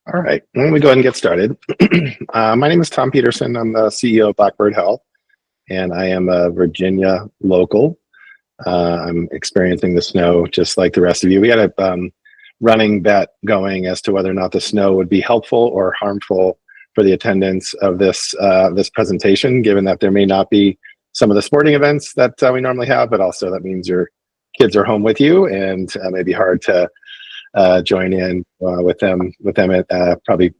All right, why don't we go ahead and get started? My name is Tom Peterson. I'm the CEO of Blackbird Health, and I am a Virginia local. I'm experiencing the snow just like the rest of you. We had a running bet going as to whether or not the snow would be helpful or harmful for the attendance of this presentation, given that there may not be some of the sporting events that we normally have, but also that means your kids are home with you, and it may be hard to join in with them at probably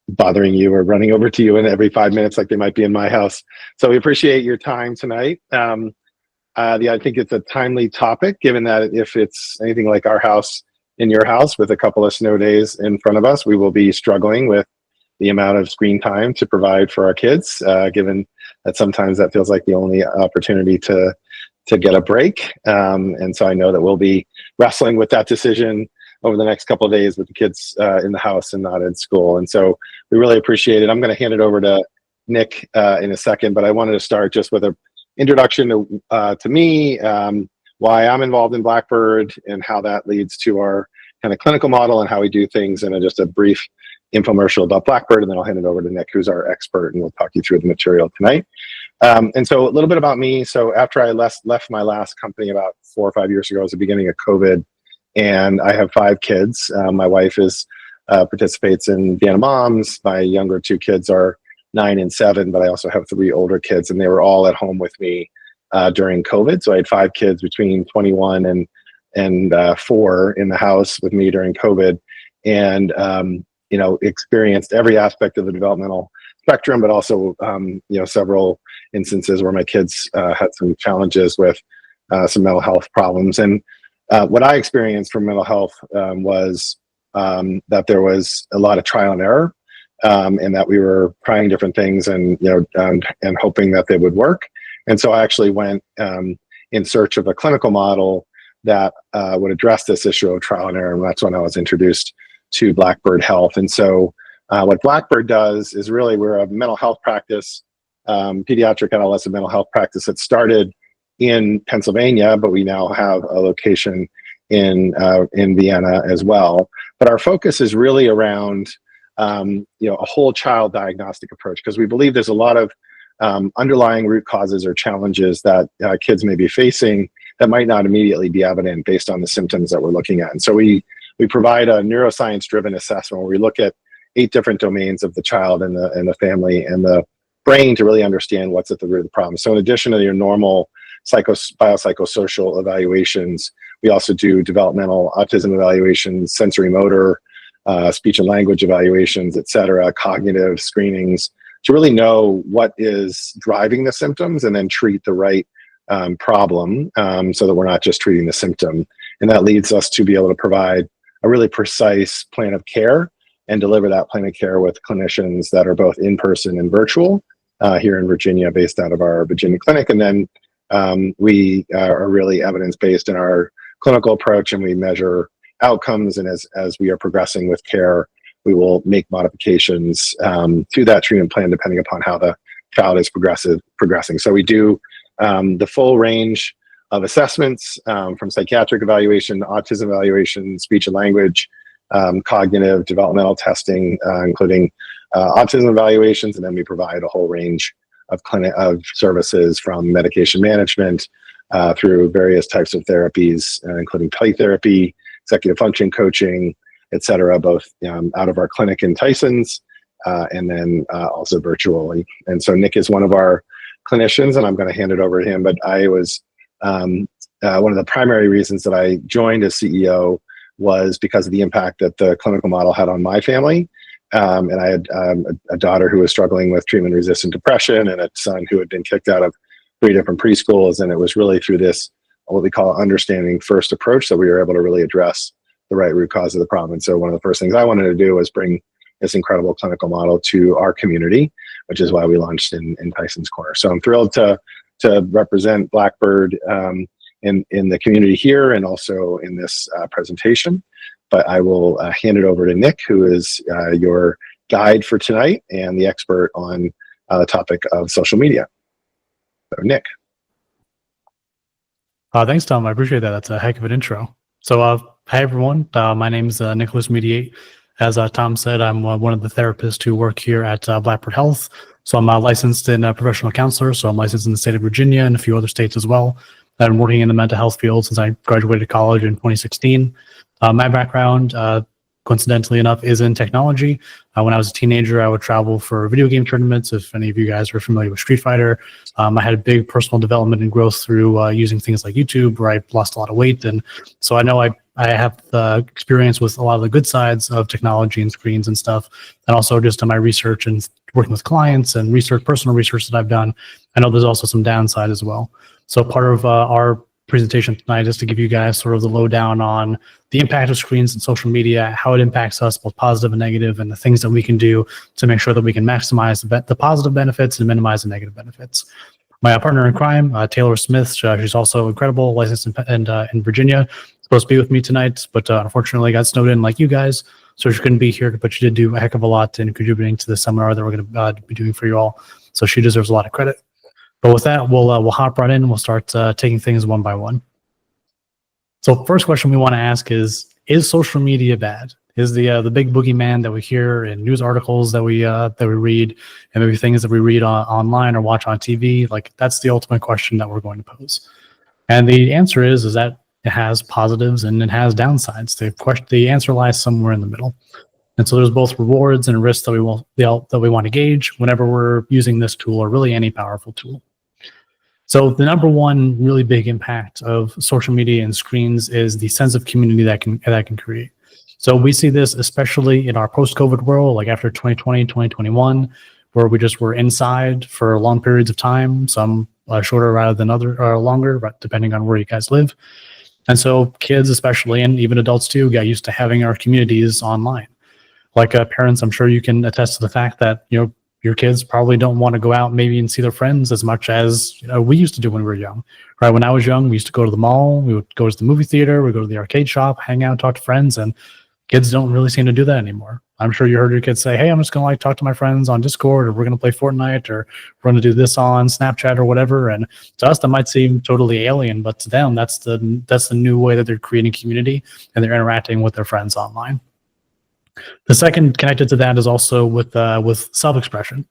bothering you or running over to you in every 5 minutes like they might be in my house. So we appreciate your time tonight. I think it's a timely topic, given that if it's anything like our house in your house with a couple of snow days in front of us, we will be struggling with the amount of screen time to provide for our kids, given that sometimes that feels like the only opportunity to get a break. And so I know that we'll be wrestling with that decision over the next couple of days with the kids in the house and not in school. And so we really appreciate it. I'm going to hand it over to Nick in a second, but I wanted to start just with an introduction to me, why I'm involved in Blackbird, and how that leads to our kind of clinical model and how we do things, and just a brief infomercial about Blackbird, and then I'll hand it over to Nick, who's our expert, and we'll talk you through the material tonight. And so a little bit about me. So after I left my last company about 4 or 5 years ago, it was the beginning of COVID, and I have 5 kids. My wife participates in Vienna Moms. My younger 2 kids are 9 and 7, but I also have 3 older kids, and they were all at home with me during COVID. So I had 5 kids between 21 and 4 in the house with me during COVID, and experienced every aspect of the developmental spectrum, but also several instances where my kids had some challenges with some mental health problems. And what I experienced from mental health was that there was a lot of trial and error, and that we were trying different things and hoping that they would work. And so I actually went in search of a clinical model that would address this issue of trial and error. And that's when I was introduced to Blackbird Health. And so what Blackbird does is really, we're a mental health practice, pediatric adolescent mental health practice that started in Pennsylvania, but we now have a location in Vienna as well. But our focus is really around a whole child diagnostic approach, because we believe there's a lot of underlying root causes or challenges that kids may be facing that might not immediately be evident based on the symptoms that we're looking at. And so we provide a neuroscience-driven assessment where we look at 8 different domains of the child and the family and the brain to really understand what's at the root of the problem. So in addition to your normal biopsychosocial evaluations, we also do developmental autism evaluations, sensory motor, speech and language evaluations, et cetera, cognitive screenings, to really know what is driving the symptoms and then treat the right problem, so that we're not just treating the symptom. And that leads us to be able to provide a really precise plan of care and deliver that plan of care with clinicians that are both in person and virtual here in Virginia, based out of our Virginia clinic. And then we are really evidence-based in our clinical approach, and we measure outcomes. And as we are progressing with care, we will make modifications to that treatment plan depending upon how the child is progressing. So we do the full range of assessments, from psychiatric evaluation, autism evaluation, speech and language, cognitive, developmental testing, including autism evaluations. And then we provide a whole range of services, from medication management through various types of therapies, including play therapy, executive function coaching, et cetera, both out of our clinic in Tyson's and then also virtually. And so Nick is one of our clinicians, and I'm going to hand it over to him. But I was one of the primary reasons that I joined as CEO was because of the impact that the clinical model had on my family. And I had a daughter who was struggling with treatment-resistant depression, and a son who had been kicked out of 3 different preschools. And it was really through this, what we call understanding first approach, that we were able to really address the right root cause of the problem. And so one of the first things I wanted to do was bring this incredible clinical model to our community, which is why we launched in Tyson's Corner. So I'm thrilled to represent Blackbird in the community here and also in this presentation. But I will hand it over to Nick, who is your guide for tonight and the expert on the topic of social media. So Nick. Thanks, Tom. I appreciate that. That's a heck of an intro. So, hi, everyone. My name is Nicholas Mediate. As Tom said, I'm one of the therapists who work here at Blackbird Health. So I'm licensed in professional counselor. So I'm licensed in the state of Virginia and a few other states as well. I've been working in the mental health field since I graduated college in 2016. My background, coincidentally enough, is in technology. When I was a teenager, I would travel for video game tournaments. If any of you guys are familiar with Street Fighter, I had a big personal development and growth through using things like YouTube, where I lost a lot of weight. And so I know I have experience with a lot of the good sides of technology and screens and stuff. And also just in my research and working with clients and personal research that I've done, I know there's also some downside as well. So part of our presentation tonight is to give you guys sort of the lowdown on the impact of screens and social media, how it impacts us, both positive and negative, and the things that we can do to make sure that we can maximize the positive benefits and minimize the negative benefits. My partner in crime, Taylor Smith, she's also incredible, licensed in Virginia, supposed to be with me tonight, but unfortunately got snowed in like you guys, so she couldn't be here, but she did do a heck of a lot in contributing to the seminar that we're going to be doing for you all, so she deserves a lot of credit. But with that, we'll hop right in and we'll start taking things one by one. So first question we want to ask is social media bad? Is the big boogeyman that we hear in news articles that we read, and maybe things that we read online or watch on TV, like that's the ultimate question that we're going to pose. And the answer is that it has positives and it has downsides. The answer lies somewhere in the middle. And so there's both rewards and risks that we want to gauge whenever we're using this tool, or really any powerful tool. So the number one really big impact of social media and screens is the sense of community that can create. So we see this especially in our post-COVID world, like after 2020, 2021, where we just were inside for long periods of time, some shorter rather than longer, but depending on where you guys live. And so kids especially, and even adults too, got used to having our communities online. Like parents, I'm sure you can attest to the fact that, your kids probably don't want to go out maybe and see their friends as much as we used to do when we were young. Right? When I was young, we used to go to the mall, we would go to the movie theater, we go to the arcade shop, hang out, talk to friends, and kids don't really seem to do that anymore. I'm sure you heard your kids say, hey, I'm just going to talk to my friends on Discord, or we're going to play Fortnite, or we're going to do this on Snapchat or whatever. And to us, that might seem totally alien, but to them, that's the new way that they're creating community and they're interacting with their friends online. The second connected to that is also with self-expression.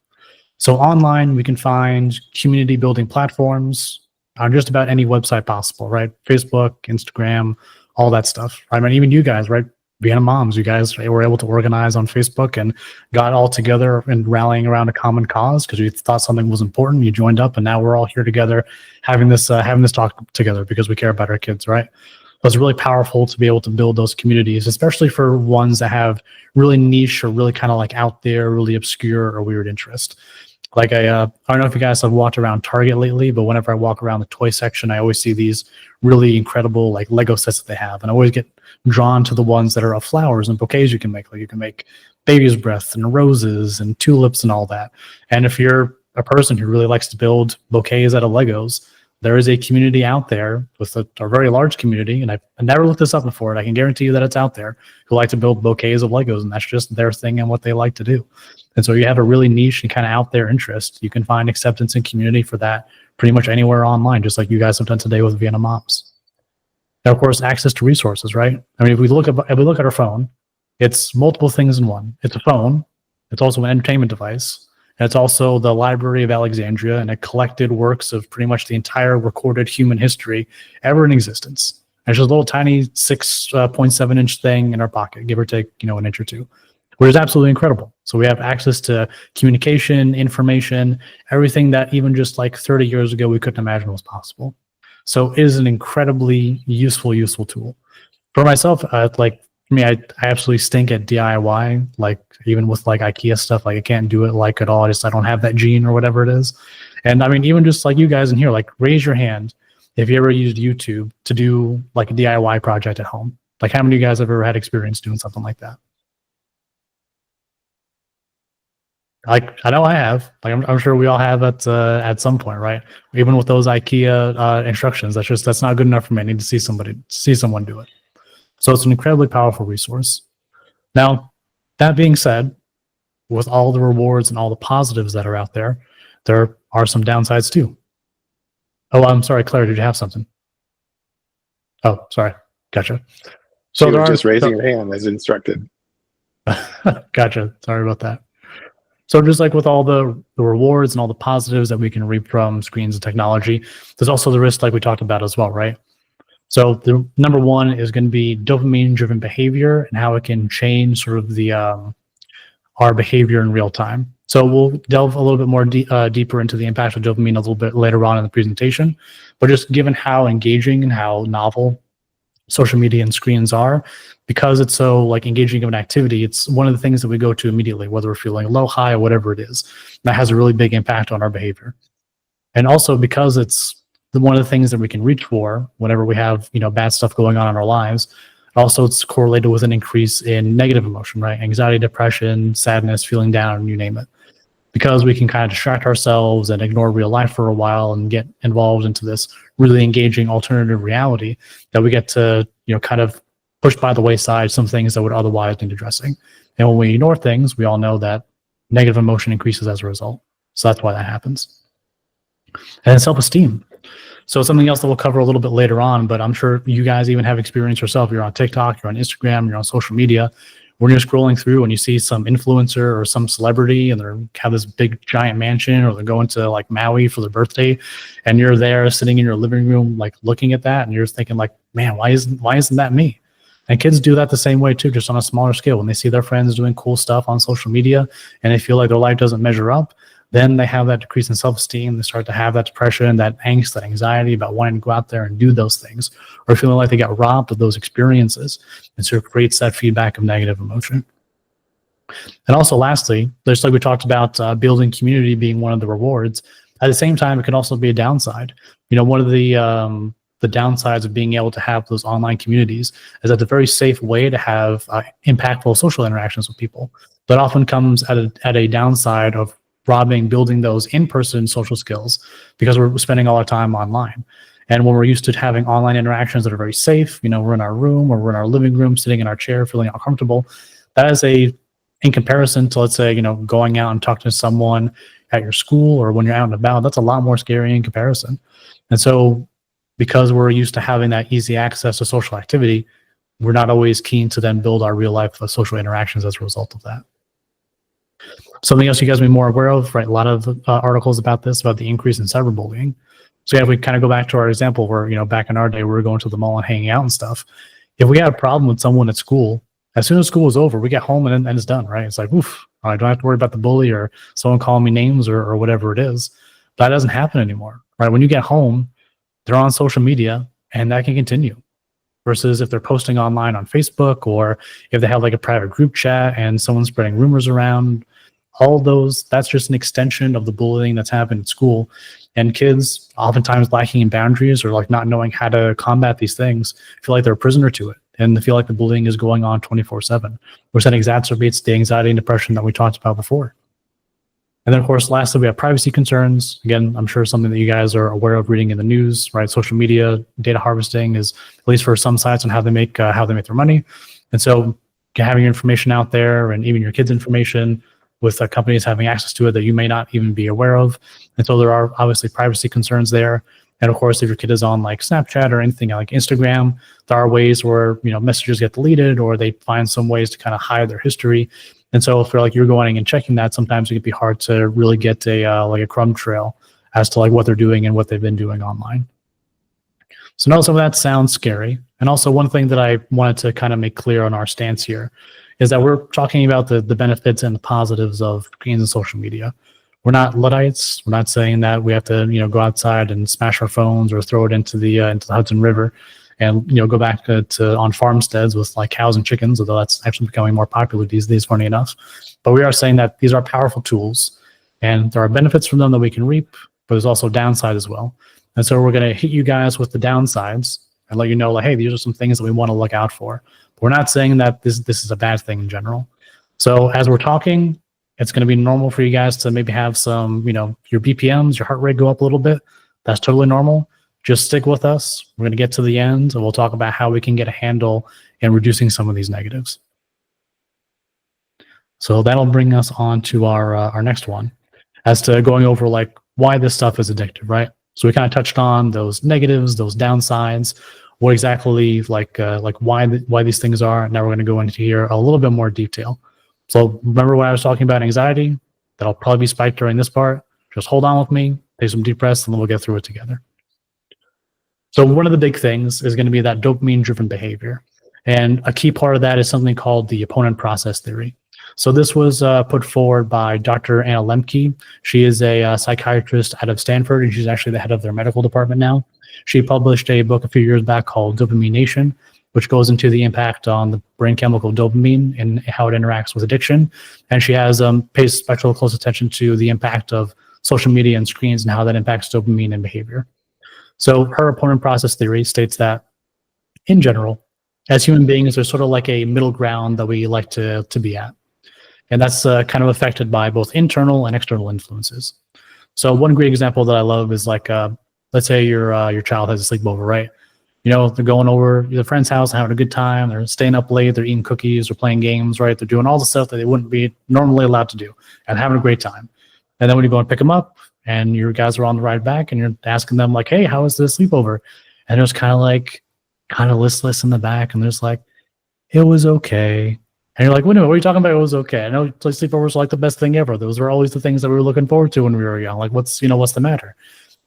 So online, we can find community building platforms on just about any website possible, right? Facebook, Instagram, all that stuff. I mean, even you guys, right? Vienna Moms, you guys were able to organize on Facebook and got all together and rallying around a common cause because you thought something was important. You joined up, and now we're all here together having this talk together because we care about our kids, right? So it's really powerful to be able to build those communities, especially for ones that have really niche or really kind of like out there, really obscure or weird interest. Like I don't know if you guys have walked around Target lately, but whenever I walk around the toy section, I always see these really incredible like Lego sets that they have, and I always get drawn to the ones that are of flowers and bouquets you can make. Like you can make baby's breath and roses and tulips and all that. And if you're a person who really likes to build bouquets out of Legos, there is a community out there with a very large community, and I've never looked this up before, and I can guarantee you that it's out there, who like to build bouquets of Legos, and that's just their thing and what they like to do. And so you have a really niche and kind of out there interest. You can find acceptance and community for that pretty much anywhere online, just like you guys have done today with Vienna Moms. Now, of course, access to resources, right? I mean, if we look at our phone, it's multiple things in one. It's a phone. It's also an entertainment device. And it's also the Library of Alexandria, and it collected works of pretty much the entire recorded human history ever in existence. And it's just a little tiny 6.7-inch thing in our pocket, give or take, an inch or two, which is absolutely incredible. So we have access to communication, information, everything that even just like 30 years ago we couldn't imagine was possible. So it is an incredibly useful tool. For myself, I absolutely stink at DIY, like even with like IKEA stuff, like I can't do it like at all. I don't have that gene or whatever it is. And I mean, even just like you guys in here, like raise your hand if you ever used YouTube to do like a DIY project at home. Like how many of you guys have ever had experience doing something like that? Like I know I have. Like I'm sure we all have at some point, right? Even with those IKEA instructions, that's not good enough for me. I need to see someone do it. So it's an incredibly powerful resource. Now, that being said, with all the rewards and all the positives that are out there, there are some downsides too. Oh, I'm sorry, Claire, did you have something? Oh, sorry. Gotcha. So you were just raising your hand as instructed. Gotcha. Sorry about that. So just like with all the rewards and all the positives that we can reap from screens and technology, there's also the risk like we talked about as well, right? So the number one is going to be dopamine driven behavior and how it can change sort of the our behavior in real time. So we'll delve a little bit more deeper into the impact of dopamine a little bit later on in the presentation. But just given how engaging and how novel social media and screens are, because it's so like engaging of an activity, it's one of the things that we go to immediately, whether we're feeling low, high, or whatever it is. That has a really big impact on our behavior. And also because it's one of the things that we can reach for whenever we have, bad stuff going on in our lives. Also, it's correlated with an increase in negative emotion, right? Anxiety, depression, sadness, feeling down, you name it. Because we can kind of distract ourselves and ignore real life for a while and get involved into this really engaging alternative reality, that we get to, kind of push by the wayside some things that would otherwise need addressing. And when we ignore things, we all know that negative emotion increases as a result. So that's why that happens. And then self-esteem. So something else that we'll cover a little bit later on, but I'm sure you guys even have experience yourself. You're on TikTok, you're on Instagram, you're on social media. When you're scrolling through and you see some influencer or some celebrity and they have this big giant mansion, or they're going to like Maui for their birthday, and you're there sitting in your living room, like looking at that, and you're thinking like, man, why isn't that me? And kids do that the same way too, just on a smaller scale. When they see their friends doing cool stuff on social media and they feel like their life doesn't measure up, then they have that decrease in self-esteem. They start to have that depression, that angst, that anxiety about wanting to go out there and do those things, or feeling like they got robbed of those experiences. And so it creates that feedback of negative emotion. And also lastly, just like we talked about building community being one of the rewards, at the same time, it can also be a downside. One of the downsides of being able to have those online communities is that it's a very safe way to have impactful social interactions with people. But often comes at a downside of building those in-person social skills, because we're spending all our time online. And when we're used to having online interactions that are very safe, we're in our room or we're in our living room, sitting in our chair, feeling uncomfortable, that is in comparison to, let's say, going out and talking to someone at your school or when you're out and about, that's a lot more scary in comparison. And so because we're used to having that easy access to social activity, we're not always keen to then build our real life social interactions as a result of that. Something else you guys may be more aware of, right? A lot of articles about this, about the increase in cyberbullying. So if we kind of go back to our example where, back in our day, we were going to the mall and hanging out and stuff. If we had a problem with someone at school, as soon as school was over, we get home and it's done, right? It's like, oof, I don't have to worry about the bully or someone calling me names or whatever it is. But that doesn't happen anymore, right? When you get home, they're on social media and that can continue. Versus if they're posting online on Facebook, or if they have like a private group chat and someone's spreading rumors around, all those, that's just an extension of the bullying that's happened at school. And kids, oftentimes lacking in boundaries or like not knowing how to combat these things, feel like they're a prisoner to it. And they feel like the bullying is going on 24/7, which then exacerbates the anxiety and depression that we talked about before. And then, of course, lastly, we have privacy concerns. Again, I'm sure something that you guys are aware of reading in the news, right? Social media data harvesting is, at least for some sites, on how they make their money. And so having your information out there, and even your kids' information, with companies having access to it that you may not even be aware of. And so there are obviously privacy concerns there. And of course, if your kid is on like Snapchat or anything like Instagram, there are ways where, messages get deleted, or they find some ways to kind of hide their history. And so if you're going and checking that, sometimes it can be hard to really get a crumb trail as to like what they're doing and what they've been doing online. So now some of that sounds scary. And also one thing that I wanted to kind of make clear on our stance here is that we're talking about the benefits and the positives of screens and social media. We're not Luddites. We're not saying that we have to, go outside and smash our phones or throw it into the Hudson River and, go back to on farmsteads with like cows and chickens, although that's actually becoming more popular these days, funny enough. But we are saying that these are powerful tools and there are benefits from them that we can reap, but there's also downside as well. And so we're going to hit you guys with the downsides and let you know, like, hey, these are some things that we want to look out for. We're not saying that this is a bad thing in general. So as we're talking, it's going to be normal for you guys to maybe have some, your BPMs, your heart rate go up a little bit. That's totally normal. Just stick with us. We're going to get to the end, and we'll talk about how we can get a handle in reducing some of these negatives. So that'll bring us on to our next one, as to going over like why this stuff is addictive, right? So we kind of touched on those negatives, those downsides, what exactly like why these things are. Now we're going to go into here a little bit more detail. So remember when I was talking about anxiety? That'll probably be spiked during this part. Just hold on with me, take some deep breaths, and then we'll get through it together. So one of the big things is going to be that dopamine-driven behavior. And a key part of that is something called the opponent process theory. So this was put forward by Dr. Anna Lemke. She is a psychiatrist out of Stanford, and she's actually the head of their medical department now. She published a book a few years back called Dopamine Nation, which goes into the impact on the brain chemical dopamine and how it interacts with addiction. And she has pays special close attention to the impact of social media and screens and how that impacts dopamine and behavior. So her opponent process theory states that, in general, as human beings, there's sort of like a middle ground that we like to be at. And that's kind of affected by both internal and external influences. So one great example that I love is like, let's say your child has a sleepover, right? You know, they're going over to their friend's house and having a good time. They're staying up late. They're eating cookies or playing games, right? They're doing all the stuff that they wouldn't be normally allowed to do and having a great time. And then when you go and pick them up and your guys are on the ride back and you're asking them like, hey, how was the sleepover? And there's kind of listless in the back. And there's like, it was okay. And you're like, wait a minute, what are you talking about? It was okay. I know sleepovers are like the best thing ever. Those were always the things that we were looking forward to when we were young. Like, what's the matter?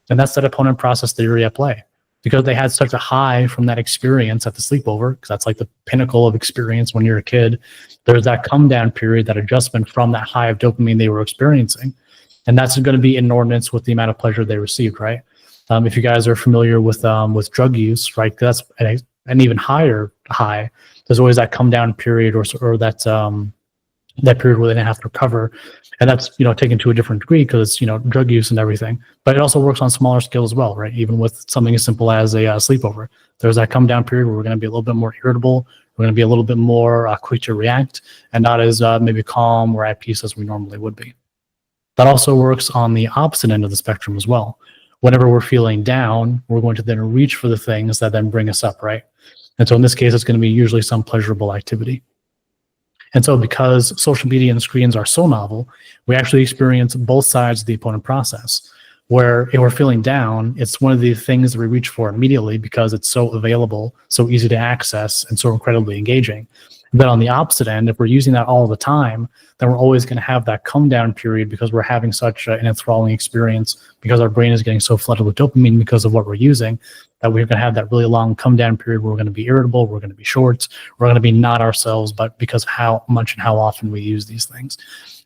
And that's that opponent process theory at play. Because they had such a high from that experience at the sleepover, because that's like the pinnacle of experience when you're a kid. There's that come down period, that adjustment from that high of dopamine they were experiencing. And that's going to be in ordinance with the amount of pleasure they received, right? If you guys are familiar with drug use, right, that's an even higher high. There's always that come down period or that period where they didn't have to recover. And that's, taken to a different degree because, drug use and everything. But it also works on smaller scale as well, right? Even with something as simple as a sleepover. There's that come down period where we're going to be a little bit more irritable. We're going to be a little bit more quick to react and not as maybe calm or at peace as we normally would be. That also works on the opposite end of the spectrum as well. Whenever we're feeling down, we're going to then reach for the things that then bring us up, right? And so in this case, it's going to be usually some pleasurable activity. And so because social media and screens are so novel, we actually experience both sides of the opponent process, where if we're feeling down, it's one of the things that we reach for immediately because it's so available, so easy to access, and so incredibly engaging. Then on the opposite end, if we're using that all the time, then we're always going to have that come down period because we're having such an enthralling experience, because our brain is getting so flooded with dopamine because of what we're using, that we're going to have that really long come down period where we're going to be irritable, we're going to be short, we're going to be not ourselves, but because of how much and how often we use these things.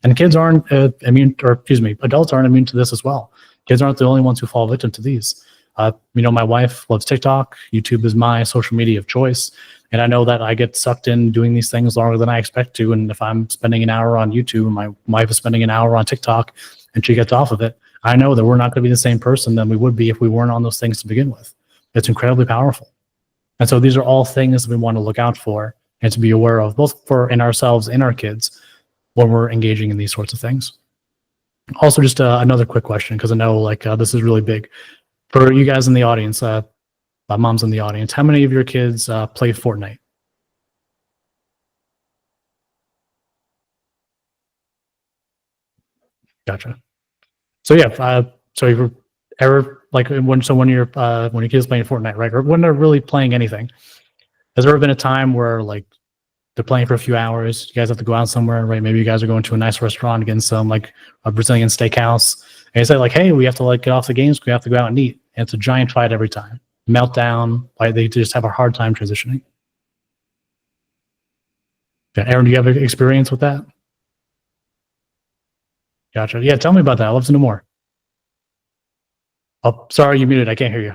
And kids aren't adults aren't immune to this as well. Kids aren't the only ones who fall victim to these. My wife loves TikTok. YouTube is my social media of choice. And I know that I get sucked in doing these things longer than I expect to. And if I'm spending an hour on YouTube and my wife is spending an hour on TikTok and she gets off of it, I know that we're not going to be the same person than we would be if we weren't on those things to begin with. It's incredibly powerful. And so these are all things that we want to look out for and to be aware of, both for in ourselves and our kids when we're engaging in these sorts of things. Also, just another quick question, because I know this is really big. For you guys in the audience, moms in the audience, how many of your kids play Fortnite? Gotcha. So yeah, so if you're ever when your kids playing Fortnite, right, or when they're really playing anything, has there ever been a time where they're playing for a few hours, you guys have to go out somewhere, right? Maybe you guys are going to a nice restaurant, getting some a Brazilian steakhouse, and you say hey, we have to get off the games, we have to go out and eat, and it's a giant fight every time. Meltdown, they just have a hard time transitioning. Yeah, Aaron, do you have experience with that? Gotcha. Yeah, tell me about that. I'd love to know more. Oh, sorry, you muted. I can't hear you.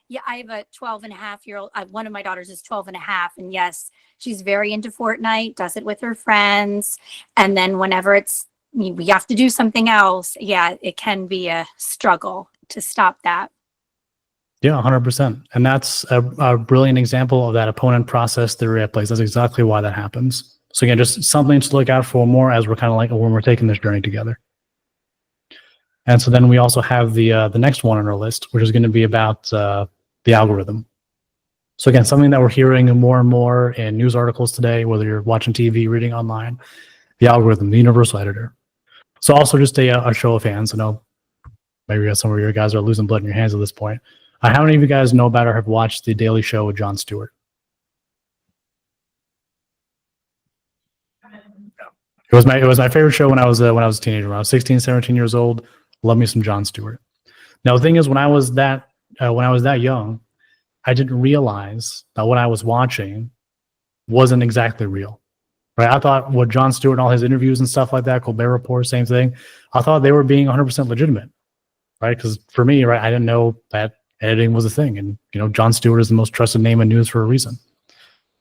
Yeah, I have a 12-and-a-half-year-old. One of my daughters is 12 and a half. And yes, she's very into Fortnite, does it with her friends. And then whenever we have to do something else, yeah, it can be a struggle to stop that. Yeah, 100%. And that's a brilliant example of that opponent process theory at play. That's exactly why that happens. So again, just something to look out for more as we're kind of when we're taking this journey together. And so then we also have the next one on our list, which is going to be about the algorithm. So again, something that we're hearing more and more in news articles today, whether you're watching TV, reading online, the algorithm, the universal editor. So also just a show of hands. I know maybe some of your guys are losing blood in your hands at this point. How many of you guys know about or have watched The Daily Show with Jon Stewart? It was my favorite show when I was a teenager. When I was 16, 17 years old, love me some Jon Stewart. Now the thing is, when I was that young, I didn't realize that what I was watching wasn't exactly real. Right? I thought what Jon Stewart and all his interviews and stuff like that, Colbert Report, same thing. I thought they were being 100% legitimate, right? Because for me, right, I didn't know that editing was a thing, and Jon Stewart is the most trusted name in news for a reason.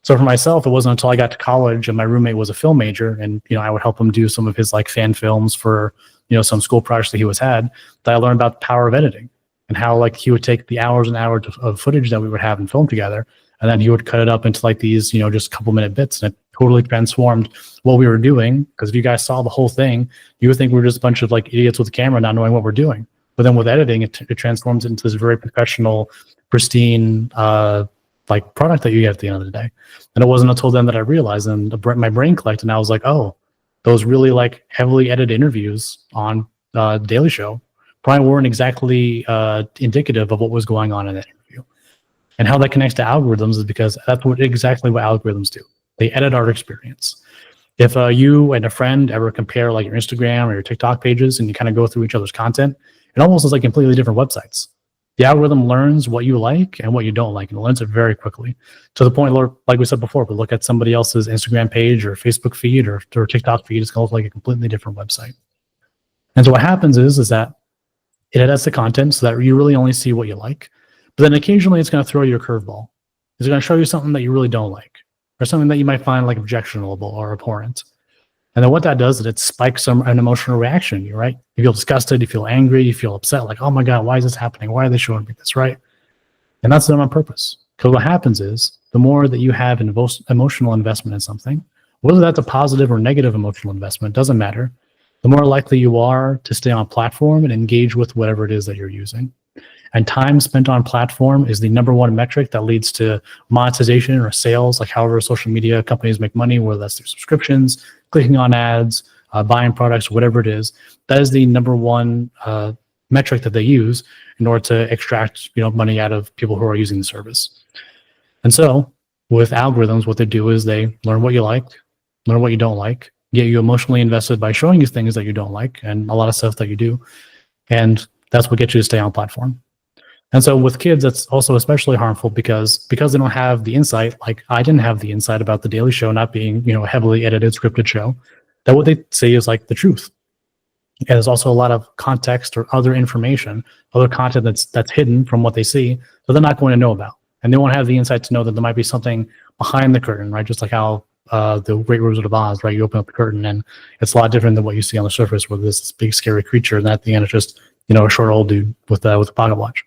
So for myself, it wasn't until I got to college and my roommate was a film major, and I would help him do some of his like fan films for some school projects that he had, that I learned about the power of editing and how like he would take the hours and hours of footage that we would have and film together, and then he would cut it up into like these just couple minute bits, and it totally transformed what we were doing. Because if you guys saw the whole thing, you would think we were just a bunch of like idiots with a camera not knowing what we're doing. But then with editing, it transforms into this very professional, pristine like product that you get at the end of the day. And it wasn't until then that I realized, and my brain collected, and I was like, oh, those really like heavily edited interviews on Daily Show probably weren't exactly indicative of what was going on in that interview. And how that connects to algorithms is because that's exactly what algorithms do. They edit our experience. If you and a friend ever compare like your Instagram or your TikTok pages, and you kind of go through each other's content, it almost is like completely different websites. The algorithm learns what you like and what you don't like, and it learns it very quickly, to the point, like we said before, if we look at somebody else's Instagram page or Facebook feed or TikTok feed, it's going to look like a completely different website. And so what happens is that it edits the content so that you really only see what you like, but then occasionally it's going to throw you a curveball. It's going to show you something that you really don't like, or something that you might find like objectionable or abhorrent. And then what that does is it spikes an emotional reaction in you, right? You feel disgusted, you feel angry, you feel upset, like, oh my God, why is this happening? Why are they showing me this, right? And that's done on purpose. Because what happens is, the more that you have an emotional investment in something, whether that's a positive or negative emotional investment, doesn't matter, the more likely you are to stay on platform and engage with whatever it is that you're using. And time spent on platform is the number one metric that leads to monetization or sales, like however social media companies make money, whether that's through subscriptions, clicking on ads, buying products, whatever it is. That is the number one metric that they use in order to extract money out of people who are using the service. And so with algorithms, what they do is they learn what you like, learn what you don't like, get you emotionally invested by showing you things that you don't like and a lot of stuff that you do. And that's what gets you to stay on platform. And so with kids, that's also especially harmful because they don't have the insight, like I didn't have the insight about the Daily Show not being, a heavily edited, scripted show, that what they say is like the truth. And there's also a lot of context or other information, other content that's hidden from what they see, so they're not going to know about. And they won't have the insight to know that there might be something behind the curtain, right? Just like how the Great Wizard of Oz, right? You open up the curtain and it's a lot different than what you see on the surface, where there's this big scary creature, and at the end it's just, a short old dude with a pocket watch.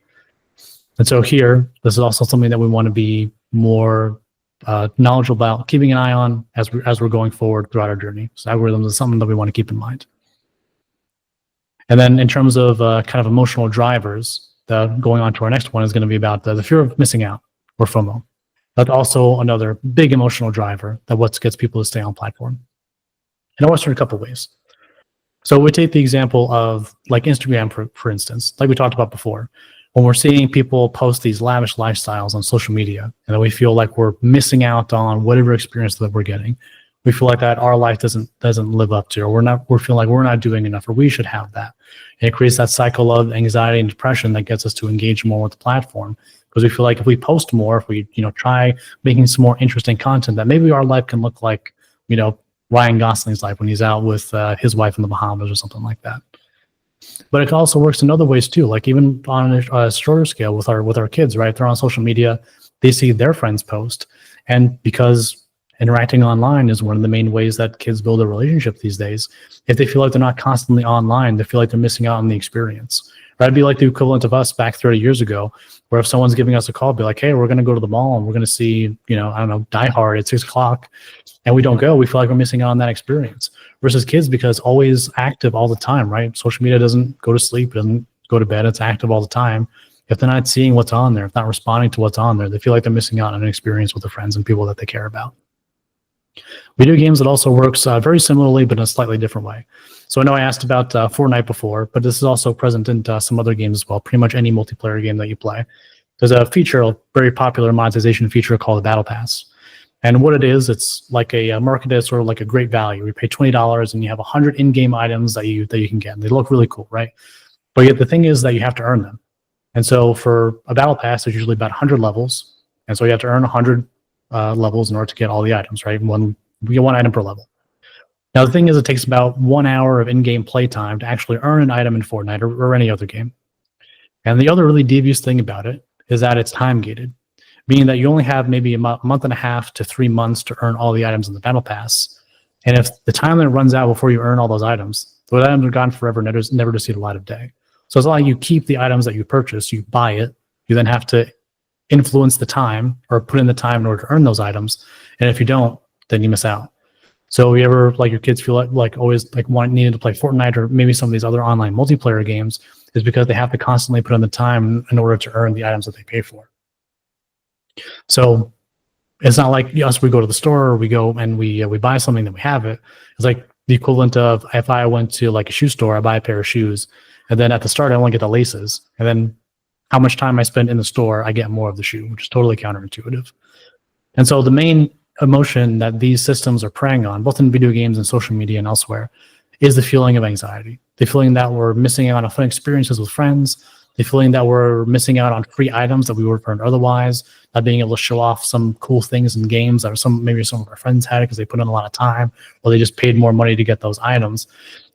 And so here, this is also something that we want to be more knowledgeable about, keeping an eye on as we're going forward throughout our journey. So algorithms is something that we want to keep in mind. And then in terms of kind of emotional drivers, going on to our next one is going to be about the fear of missing out, or FOMO. That's also another big emotional driver that what gets people to stay on platform. And I want to start a couple ways. So we take the example of like Instagram, for instance, like we talked about before. When we're seeing people post these lavish lifestyles on social media, and then we feel like we're missing out on whatever experience that we're getting, we feel like that our life doesn't live up to, or we're feeling like we're not doing enough, or we should have that. And it creates that cycle of anxiety and depression that gets us to engage more with the platform, because we feel like if we post more, if we try making some more interesting content, that maybe our life can look like Ryan Gosling's life when he's out with his wife in the Bahamas or something like that. But it also works in other ways too, like even on a shorter scale with our kids, right? They're on social media, they see their friends post, and because interacting online is one of the main ways that kids build a relationship these days, if they feel like they're not constantly online, they feel like they're missing out on the experience. Right? It'd be like the equivalent of us back 30 years ago, where if someone's giving us a call, be like, hey, we're going to go to the mall and we're going to see, Die Hard at 6:00, and we don't go, we feel like we're missing out on that experience. Versus kids, because always active all the time, right? Social media doesn't go to sleep, it doesn't go to bed, it's active all the time. If they're not seeing what's on there, if not responding to what's on there, they feel like they're missing out on an experience with their friends and people that they care about. Video games, it also works very similarly, but in a slightly different way. So I know I asked about Fortnite before, but this is also present in some other games as well. Pretty much any multiplayer game that you play. There's a feature, a very popular monetization feature called the Battle Pass. And what it is, it's like a marketed sort of like a great value. You pay $20 and you have 100 in-game items that you can get. And they look really cool, right? But yet the thing is that you have to earn them. And so for a battle pass, there's usually about 100 levels. And so you have to earn 100 levels in order to get all the items, right? You get one item per level. Now, the thing is, it takes about 1 hour of in-game play time to actually earn an item in Fortnite or any other game. And the other really devious thing about it is that it's time gated, meaning that you only have maybe a month and a half to 3 months to earn all the items in the battle pass. And if the time limit runs out before you earn all those items are gone forever, never to see the light of day. So it's not like you keep the items that you purchase, you buy it, you then have to influence the time or put in the time in order to earn those items. And if you don't, then you miss out. So you ever, like, your kids feel like always like needing to play Fortnite or maybe some of these other online multiplayer games, is because they have to constantly put in the time in order to earn the items that they pay for. So it's not like us, we go to the store or we go and we buy something that we have it. It's like the equivalent of if I went to like a shoe store, I buy a pair of shoes, and then at the start I only get the laces, and then how much time I spend in the store, I get more of the shoe, which is totally counterintuitive. And so the main emotion that these systems are preying on, both in video games and social media and elsewhere, is the feeling of anxiety. The feeling that we're missing out on fun experiences with friends, the feeling that we're missing out on free items that we would have earned otherwise, not being able to show off some cool things in games that maybe some of our friends had because they put in a lot of time, or they just paid more money to get those items.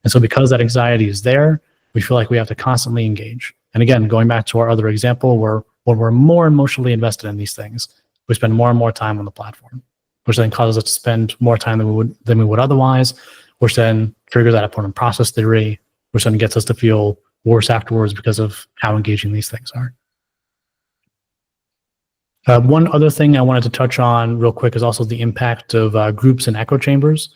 And so because that anxiety is there, we feel like we have to constantly engage. And again, going back to our other example, when we're more emotionally invested in these things, we spend more and more time on the platform, which then causes us to spend more time than we would otherwise, which then triggers that opponent process theory, which then gets us to feel worse afterwards because of how engaging these things are. One other thing I wanted to touch on real quick is also the impact of groups and echo chambers.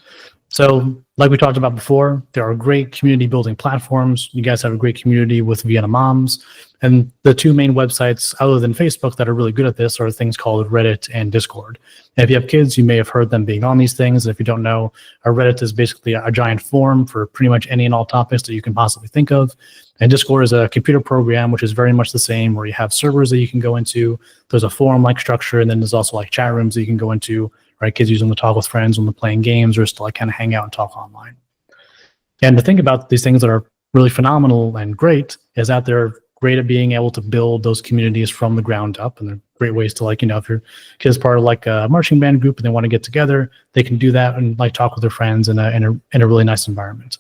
So like we talked about before, there are great community building platforms. You guys have a great community with Vienna Moms. And the two main websites other than Facebook that are really good at this are things called Reddit and Discord. And if you have kids, you may have heard them being on these things. And if you don't know, Reddit is basically a giant forum for pretty much any and all topics that you can possibly think of. And Discord is a computer program, which is very much the same, where you have servers that you can go into. There's a forum-like structure, and then there's also like chat rooms that you can go into, right? Kids use them to talk with friends when they're playing games, or just to like kind of hang out and talk online. And the thing about these things that are really phenomenal and great is that they're great at being able to build those communities from the ground up. And they're great ways to, like, you know, if your kid's part of like a marching band group and they want to get together, they can do that and like talk with their friends in a really nice environment.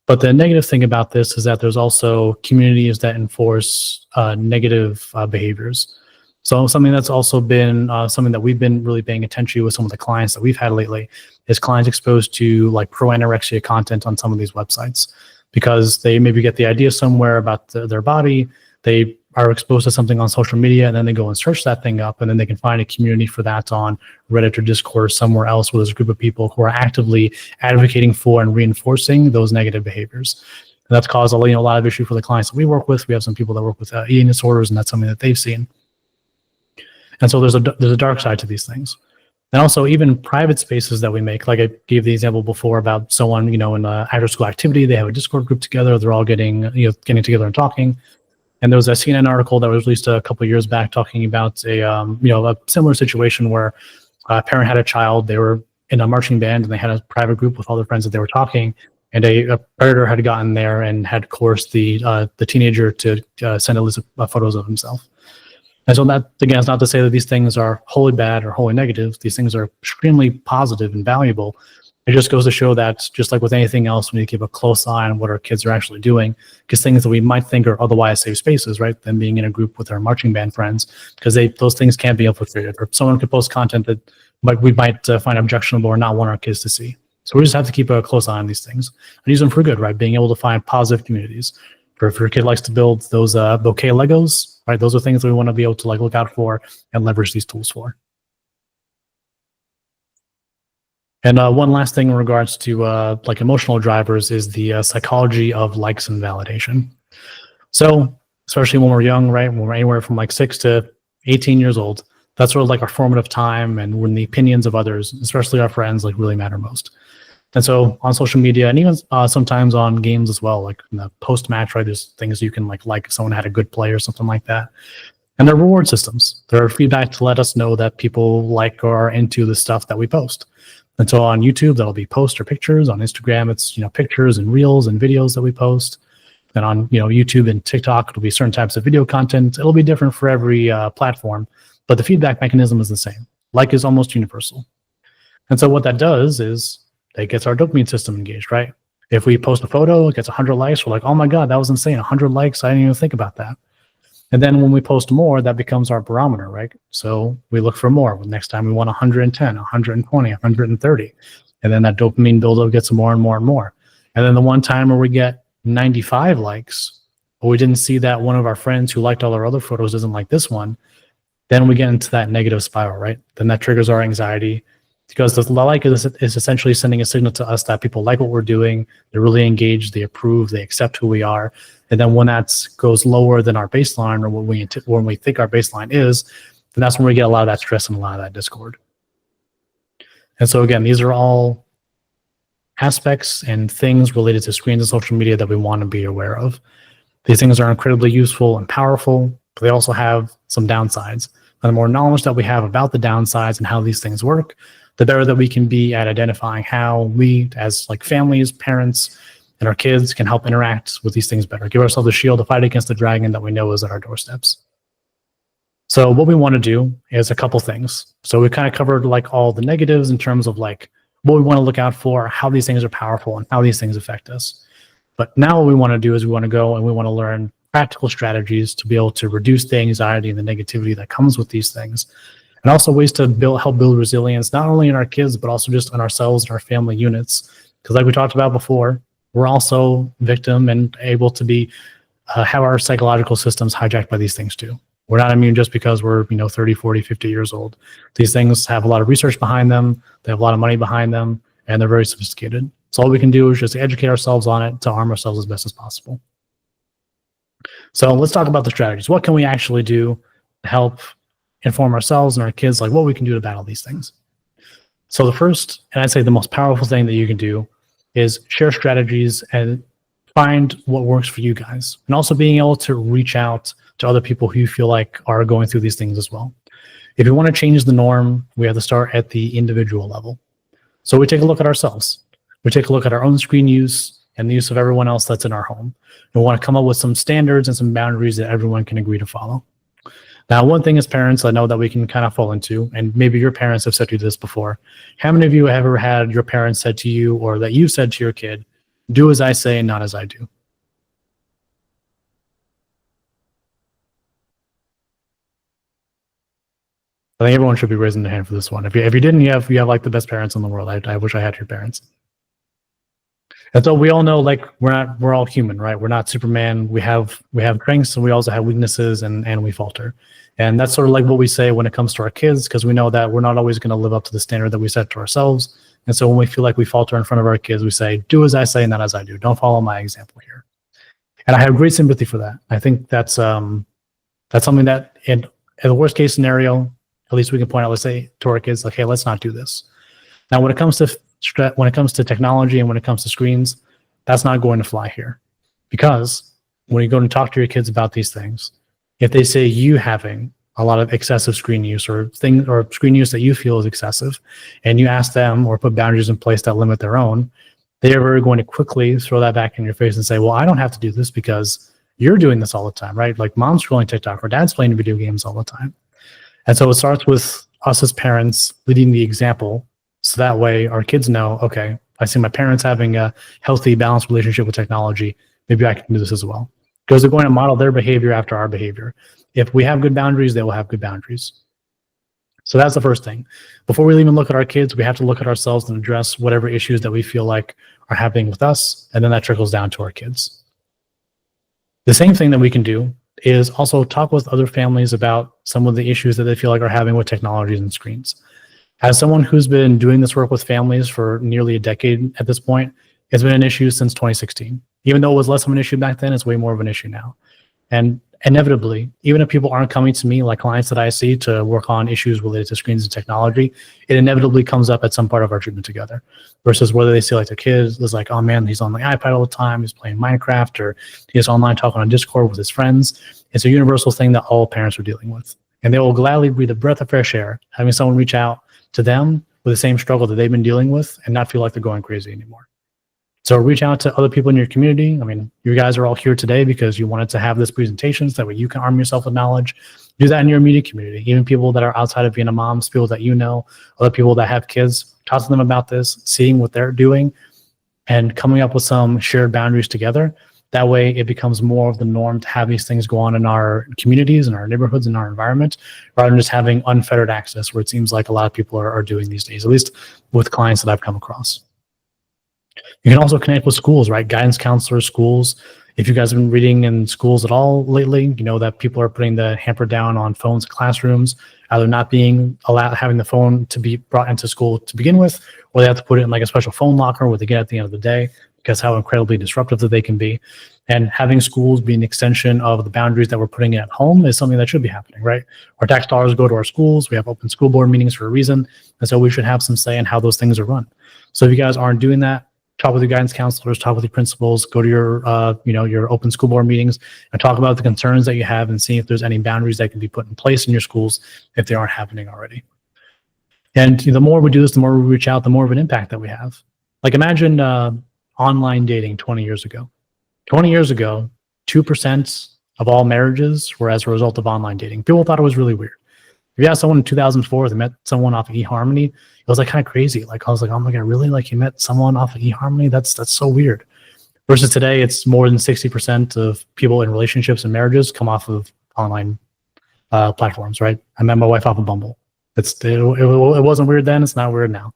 But the negative thing about this is that there's also communities that enforce negative behaviors. So something that's also been something that we've been really paying attention to with some of the clients that we've had lately is clients exposed to like pro-anorexia content on some of these websites, because they maybe get the idea somewhere about their body, they are exposed to something on social media, and then they go and search that thing up, and then they can find a community for that on Reddit or Discord or somewhere else where there's a group of people who are actively advocating for and reinforcing those negative behaviors. And that's caused a lot of issue for the clients that we work with. We have some people that work with eating disorders, and that's something that they've seen. And so there's a dark side to these things. And also even private spaces that we make, like I gave the example before about someone, you know, in an after school activity, they have a Discord group together, they're all getting together and talking. And there was a CNN article that was released a couple of years back talking about a similar situation where a parent had a child, they were in a marching band and they had a private group with all their friends that they were talking, and a predator had gotten there and had coerced the teenager to send a list of photos of himself. And so that, again, is not to say that these things are wholly bad or wholly negative. These things are extremely positive and valuable. It just goes to show that, just like with anything else, we need to keep a close eye on what our kids are actually doing, because things that we might think are otherwise safe spaces, right? Them being in a group with our marching band friends, because those things can't be infiltrated, or someone could post content that we might find objectionable or not want our kids to see. So we just have to keep a close eye on these things and use them for good, right? Being able to find positive communities. If your kid likes to build those bouquet Legos, right? Those are things that we want to be able to like look out for and leverage these tools for. And one last thing in regards to like emotional drivers is the psychology of likes and validation. So especially when we're young, right? When we're anywhere from like 6 to 18 years old, that's sort of like our formative time, and when the opinions of others, especially our friends, like really matter most. And so on social media, and even sometimes on games as well, like in the post-match, right, there's things you can like if someone had a good play or something like that. And there are reward systems. There are feedback to let us know that people like or are into the stuff that we post. And so on YouTube, that'll be posts or pictures. On Instagram, it's pictures and reels and videos that we post. And on YouTube and TikTok, it'll be certain types of video content. It'll be different for every platform, but the feedback mechanism is the same. Like is almost universal. And so what that does is it gets our dopamine system engaged, right? If we post a photo, it gets 100 likes. We're like, oh my God, that was insane. 100 likes. I didn't even think about that. And then when we post more, that becomes our barometer, right? So we look for more. Next time we want 110, 120, 130. And then that dopamine buildup gets more and more and more. And then the one time where we get 95 likes, but we didn't see that one of our friends who liked all our other photos doesn't like this one, then we get into that negative spiral, right? Then that triggers our anxiety, because the like is essentially sending a signal to us that people like what we're doing, they're really engaged, they approve, they accept who we are. And then when that goes lower than our baseline, or when we think our baseline is, then that's when we get a lot of that stress and a lot of that discord. And so again, these are all aspects and things related to screens and social media that we want to be aware of. These things are incredibly useful and powerful, but they also have some downsides. And the more knowledge that we have about the downsides and how these things work, the better that we can be at identifying how we, as like families, parents, and our kids, can help interact with these things better. Give ourselves a shield to fight against the dragon that we know is at our doorsteps. So what we want to do is a couple things. So we kind of covered like all the negatives in terms of like what we want to look out for, how these things are powerful, and how these things affect us. But now what we want to do is we want to go and we want to learn practical strategies to be able to reduce the anxiety and the negativity that comes with these things. And also ways to help build resilience, not only in our kids, but also just in ourselves and our family units. Because like we talked about before, we're also victim and able to be have our psychological systems hijacked by these things too. We're not immune just because we're 30, 40, 50 years old. These things have a lot of research behind them. They have a lot of money behind them, and they're very sophisticated. So all we can do is just educate ourselves on it to arm ourselves as best as possible. So let's talk about the strategies. What can we actually do to help inform ourselves and our kids, like what we can do to battle these things? So the first, and I'd say the most powerful thing that you can do, is share strategies and find what works for you guys. And also being able to reach out to other people who you feel like are going through these things as well. If you want to change the norm, we have to start at the individual level. So we take a look at ourselves. We take a look at our own screen use and the use of everyone else that's in our home. And we want to come up with some standards and some boundaries that everyone can agree to follow. Now, one thing as parents, I know that we can kind of fall into, and maybe your parents have said to you this before. How many of you have ever had your parents said to you, or that you said to your kid, do as I say and not as I do? I think everyone should be raising their hand for this one. If you didn't, you have like the best parents in the world. I wish I had your parents. And so we all know, like, we're all human, right? We're not Superman. We have strengths and we also have weaknesses, and we falter. And that's sort of like what we say when it comes to our kids, because we know that we're not always going to live up to the standard that we set to ourselves. And so when we feel like we falter in front of our kids, we say, do as I say, not as I do. Don't follow my example here. And I have great sympathy for that. I think that's something that in the worst case scenario, at least we can point out, let's say to our kids, like, hey, let's not do this. Now, when it comes to technology and when it comes to screens, that's not going to fly here. Because when you go and talk to your kids about these things, if they say you having a lot of excessive screen use or screen use that you feel is excessive, and you ask them or put boundaries in place that limit their own, they are very going to quickly throw that back in your face and say, well, I don't have to do this because you're doing this all the time, right? Like mom's scrolling TikTok or dad's playing video games all the time. And so it starts with us as parents leading the example. So that way our kids know, okay, I see my parents having a healthy, balanced relationship with technology. Maybe I can do this as well. Because they're going to model their behavior after our behavior. If we have good boundaries, they will have good boundaries. So that's the first thing. Before we even look at our kids, we have to look at ourselves and address whatever issues that we feel like are happening with us. And then that trickles down to our kids. The same thing that we can do is also talk with other families about some of the issues that they feel like are having with technologies and screens. As someone who's been doing this work with families for nearly a decade at this point, it's been an issue since 2016. Even though it was less of an issue back then, it's way more of an issue now. And inevitably, even if people aren't coming to me, like clients that I see to work on issues related to screens and technology, it inevitably comes up at some part of our treatment together. Versus whether they see like their kids is like, oh man, he's on the iPad all the time, he's playing Minecraft, or he's online talking on Discord with his friends. It's a universal thing that all parents are dealing with. And they will gladly breathe a breath of fresh air, having someone reach out to them with the same struggle that they've been dealing with and not feel like they're going crazy anymore. So reach out to other people in your community. I mean, you guys are all here today because you wanted to have this presentation so that way you can arm yourself with knowledge. Do that in your immediate community. Even people that are outside of Vienna Moms, people that you know, other people that have kids, talk to them about this, seeing what they're doing, and coming up with some shared boundaries together. That way it becomes more of the norm to have these things go on in our communities, in our neighborhoods, in our environment, rather than just having unfettered access, where it seems like a lot of people are doing these days, at least with clients that I've come across. You can also connect with schools, right? Guidance counselors, schools. If you guys have been reading in schools at all lately, you know that people are putting the hamper down on phones in classrooms, either not being allowed, having the phone to be brought into school to begin with, or they have to put it in like a special phone locker where they get at the end of the day, because how incredibly disruptive that they can be. And having schools be an extension of the boundaries that we're putting in at home is something that should be happening, right? Our tax dollars go to our schools. We have open school board meetings for a reason. And so we should have some say in how those things are run. So if you guys aren't doing that, talk with your guidance counselors, talk with your principals, go to your, your open school board meetings and talk about the concerns that you have and see if there's any boundaries that can be put in place in your schools if they aren't happening already. And the more we do this, the more we reach out, the more of an impact that we have. Like imagine online dating 20 years ago. 20 years ago, 2% of all marriages were as a result of online dating. People thought it was really weird. If you asked someone in 2004 that met someone off of eHarmony, it was like kind of crazy. Like I was like, oh my God, really? Like you met someone off of eHarmony? That's so weird. Versus today, it's more than 60% of people in relationships and marriages come off of online platforms, right? I met my wife off of Bumble. It wasn't weird then. It's not weird now.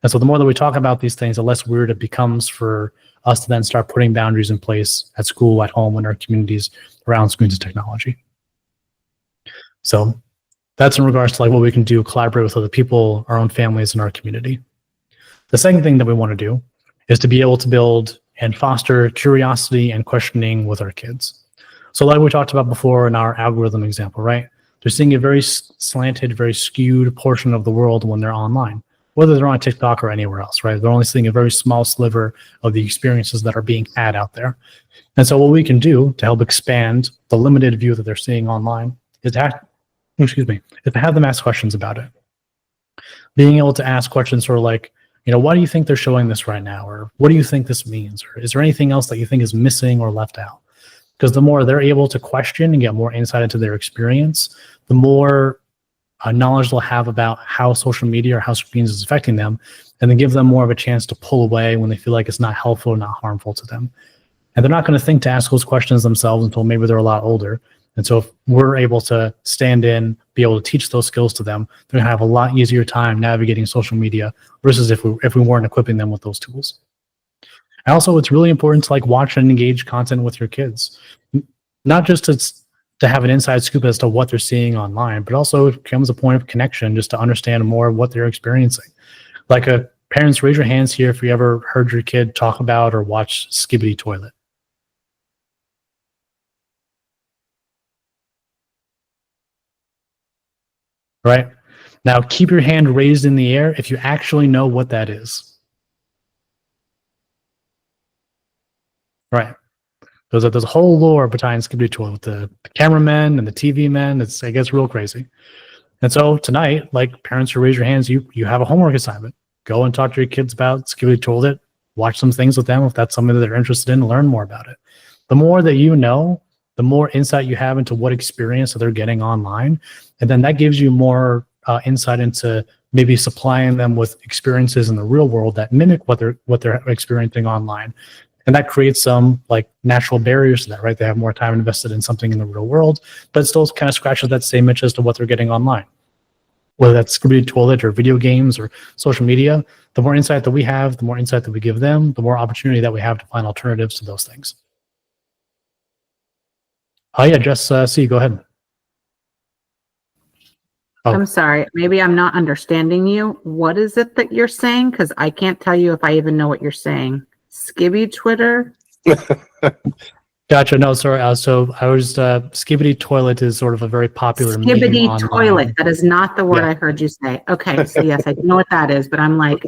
And so the more that we talk about these things, the less weird it becomes for us to then start putting boundaries in place at school, at home, in our communities around screens and technology. So that's in regards to like what we can do, collaborate with other people, our own families, and our community. The second thing that we want to do is to be able to build and foster curiosity and questioning with our kids. So like we talked about before in our algorithm example, right? They're seeing a very slanted, very skewed portion of the world when they're online, whether they're on TikTok or anywhere else, right? They're only seeing a very small sliver of the experiences that are being had out there. And so what we can do to help expand the limited view that they're seeing online is to have them ask questions about it. Being able to ask questions sort of like, why do you think they're showing this right now? Or what do you think this means? Or is there anything else that you think is missing or left out? Because the more they're able to question and get more insight into their experience, the more knowledge they'll have about how social media or how screens is affecting them, and then give them more of a chance to pull away when they feel like it's not helpful or not harmful to them. And they're not going to think to ask those questions themselves until maybe they're a lot older. And so if we're able to stand in, be able to teach those skills to them, they're going to have a lot easier time navigating social media versus if we weren't equipping them with those tools. And also, it's really important to like watch and engage content with your kids, not just to have an inside scoop as to what they're seeing online, but also it becomes a point of connection just to understand more of what they're experiencing. Like parents, raise your hands here if you ever heard your kid talk about or watch Skibbity Toilet. Right? Now keep your hand raised in the air if you actually know what that is. Right. There's a whole lore behind Skibbity Toilet with the cameramen and the TV men. It gets real crazy. And so tonight, like parents who raise your hands, you have a homework assignment. Go and talk to your kids about Skibbity Toilet. Watch some things with them if that's something that they're interested in. Learn more about it. The more that you know, the more insight you have into what experience that they're getting online. And then that gives you more insight into maybe supplying them with experiences in the real world that mimic what they're experiencing online. And that creates some like natural barriers to that, right? They have more time invested in something in the real world, but it still kind of scratches that same itch as to what they're getting online. Whether that's Skibbity Toilet or video games or social media, the more insight that we have, the more insight that we give them, the more opportunity that we have to find alternatives to those things. Oh yeah, Jess, C, go ahead. Oh. I'm sorry. Maybe I'm not understanding you. What is it that you're saying? Because I can't tell you if I even know what you're saying. Skibby Twitter? Gotcha. No, sorry. So I was skibbity toilet is sort of a very popular meme Skibbity online. toilet. That is not the word Yeah. I heard you say. Okay, so yes, I know what that is, but I'm like,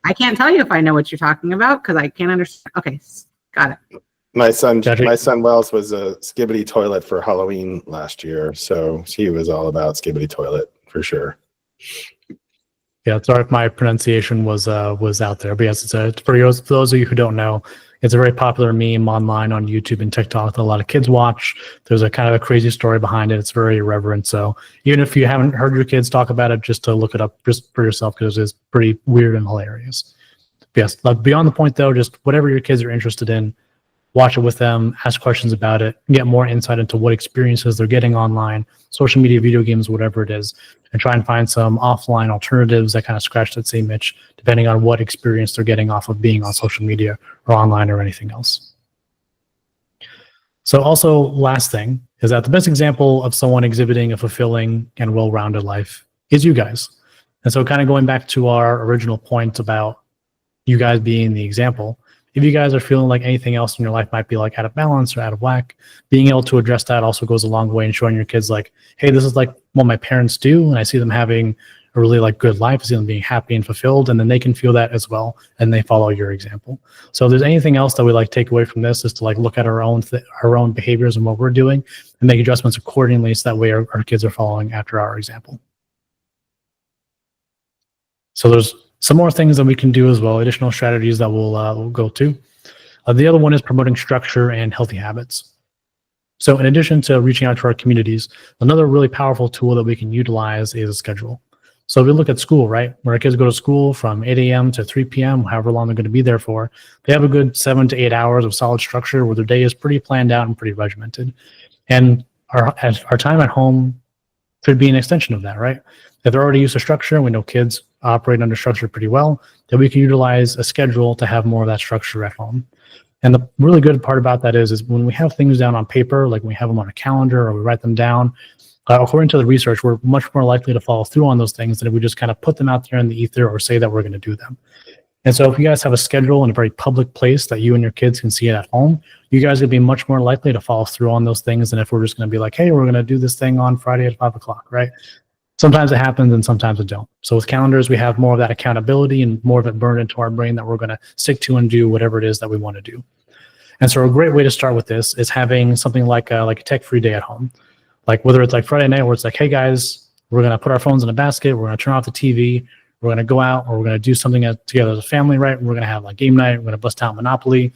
I can't tell you if I know what you're talking about because I can't understand. Okay, got it. My son Gotcha. Wells was a skibbity toilet for Halloween last year, so he was all about skibbity toilet for sure. Yeah, sorry if my pronunciation was out there, but yes, it's for those of you who don't know, it's a very popular meme online on YouTube and TikTok that a lot of kids watch. There's a kind of a crazy story behind it. It's very irreverent. So even if you haven't heard your kids talk about it, just to look it up just for yourself because it's pretty weird and hilarious. But yes, beyond the point though, just whatever your kids are interested in, watch it with them, ask questions about it, get more insight into what experiences they're getting online, social media, video games, whatever it is, and try and find some offline alternatives that kind of scratch that same itch, depending on what experience they're getting off of being on social media or online or anything else. So also, last thing is that the best example of someone exhibiting a fulfilling and well-rounded life is you guys. And so kind of going back to our original point about you guys being the example, if you guys are feeling like anything else in your life might be like out of balance or out of whack, being able to address that also goes a long way in showing your kids like, hey, this is like what my parents do, and I see them having a really like good life, I see them being happy and fulfilled, and then they can feel that as well, and they follow your example. So if there's anything else that we like take away from this is to like look at our own behaviors and what we're doing and make adjustments accordingly, so that way our kids are following after our example. So there's some more things that we can do as well, additional strategies that we'll go to. The other one is promoting structure and healthy habits. So in addition to reaching out to our communities, another really powerful tool that we can utilize is a schedule. So if we look at school, right, where our kids go to school from 8 a.m. to 3 p.m., however long they're going to be there for, they have a good 7 to 8 hours of solid structure where their day is pretty planned out and pretty regimented. And our time at home could be an extension of that, right? If they're already used to structure, we know kids operate under structure pretty well, that we can utilize a schedule to have more of that structure at home. And the really good part about that is when we have things down on paper, like we have them on a calendar or we write them down, according to the research, we're much more likely to follow through on those things than if we just kind of put them out there in the ether or say that we're going to do them. And so if you guys have a schedule in a very public place that you and your kids can see it at home, you guys would be much more likely to follow through on those things than if we're just going to be like, hey, we're going to do this thing on Friday at 5 o'clock, right? Sometimes it happens and sometimes it don't. So with calendars, we have more of that accountability and more of it burned into our brain that we're going to stick to and do whatever it is that we want to do. And so a great way to start with this is having something like a tech-free day at home. Like whether it's like Friday night where it's like, hey guys, we're going to put our phones in a basket, we're going to turn off the TV, we're going to go out, or we're going to do something together as a family, right? We're going to have like game night, we're going to bust out Monopoly,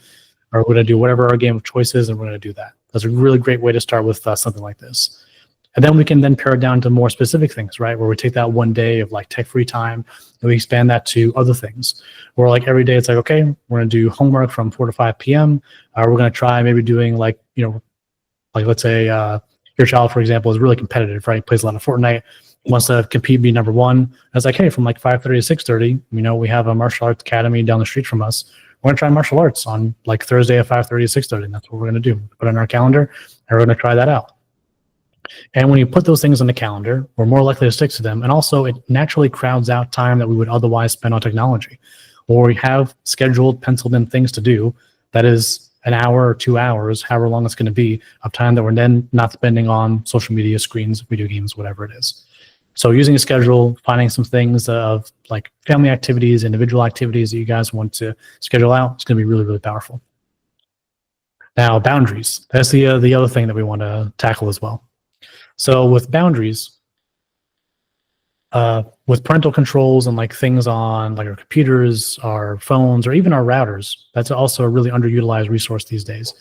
or we're going to do whatever our game of choice is, and we're going to do that. That's a really great way to start with something like this. And then we can then pare it down to more specific things, right? Where we take that one day of like tech-free time and we expand that to other things. Where like every day it's like, okay, we're going to do homework from 4 to 5 p.m. We're going to try maybe doing like, like let's say your child, for example, is really competitive, right? Plays a lot of Fortnite, wants to compete, be number one. And it's like, hey, from like 5:30 to 6:30, we have a martial arts academy down the street from us. We're going to try martial arts on like Thursday at 5:30 to 6:30. And that's what we're going to do. Put it on our calendar and we're going to try that out. And when you put those things on the calendar, we're more likely to stick to them. And also it naturally crowds out time that we would otherwise spend on technology. Or we have scheduled, penciled in things to do that is an hour or 2 hours, however long it's going to be, of time that we're then not spending on social media, screens, video games, whatever it is. So using a schedule, finding some things of like family activities, individual activities that you guys want to schedule out, it's going to be really, really powerful. Now, boundaries. That's the other thing that we want to tackle as well. So with boundaries, with parental controls and like things on like our computers, our phones, or even our routers, that's also a really underutilized resource these days.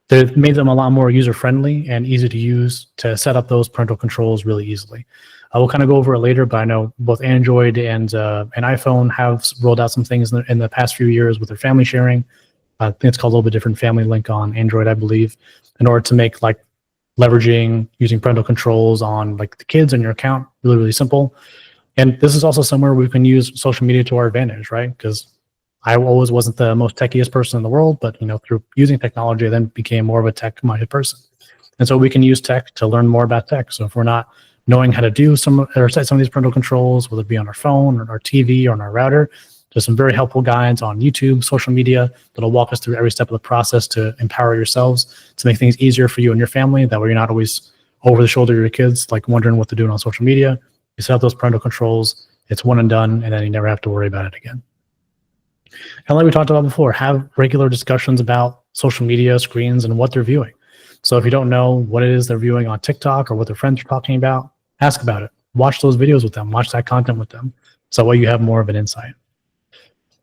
They've made them a lot more user-friendly and easy to use to set up those parental controls really easily. I will kind of go over it later, but I know both Android and iPhone have rolled out some things in the past few years with their family sharing. I think it's called a little bit different, Family Link on Android, I believe, in order to make like leveraging using parental controls on like the kids on your account really, really simple. And this is also somewhere we can use social media to our advantage, right? Because I always wasn't the most techiest person in the world, but through using technology, I then became more of a tech-minded person. And so we can use tech to learn more about tech. So if we're not knowing how to do set some of these parental controls, whether it be on our phone or our TV or on our router, There's some very helpful guides on YouTube, social media that'll walk us through every step of the process to empower yourselves, to make things easier for you and your family. That way you're not always over the shoulder of your kids, like wondering what they're doing on social media. You set up those parental controls, it's one and done, and then you never have to worry about it again. And like we talked about before, have regular discussions about social media, screens, and what they're viewing. So if you don't know what it is they're viewing on TikTok or what their friends are talking about, ask about it. Watch those videos with them. Watch that content with them. So that way you have more of an insight.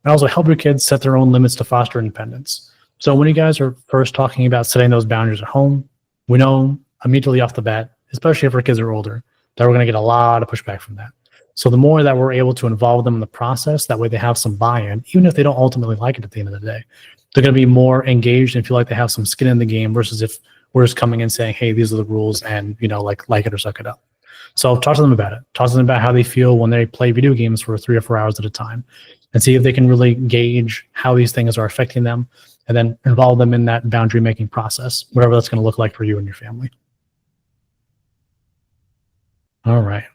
And also help your kids set their own limits to foster independence. So when you guys are first talking about setting those boundaries at home, we know immediately off the bat, especially if our kids are older, that we're going to get a lot of pushback from that. So the more that we're able to involve them in the process, that way they have some buy-in, even if they don't ultimately like it at the end of the day. They're going to be more engaged and feel like they have some skin in the game versus if we're just coming in saying, hey, these are the rules and, like it or suck it up. So talk to them about it. Talk to them about how they feel when they play video games for 3 or 4 hours at a time and see if they can really gauge how these things are affecting them and then involve them in that boundary making process, whatever that's going to look like for you and your family. All right.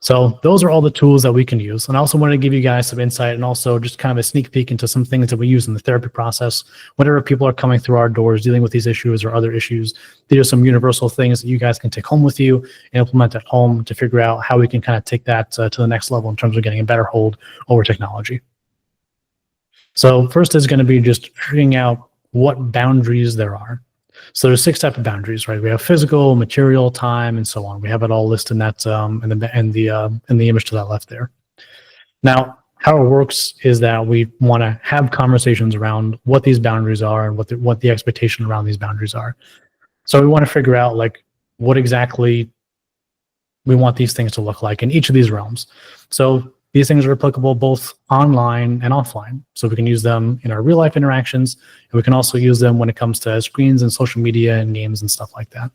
So those are all the tools that we can use. And I also wanted to give you guys some insight and also just kind of a sneak peek into some things that we use in the therapy process. Whenever people are coming through our doors dealing with these issues or other issues, these are some universal things that you guys can take home with you and implement at home to figure out how we can kind of take that to the next level in terms of getting a better hold over technology. So first is going to be just figuring out what boundaries there are. So there's 6 types of boundaries, right? We have physical, material, time, and so on. We have it all listed in that in the image to that left there. Now, how it works is that we want to have conversations around what these boundaries are and what the expectation around these boundaries are. So we want to figure out like what exactly we want these things to look like in each of these realms. So these things are applicable both online and offline. So we can use them in our real life interactions, and we can also use them when it comes to screens and social media and games and stuff like that.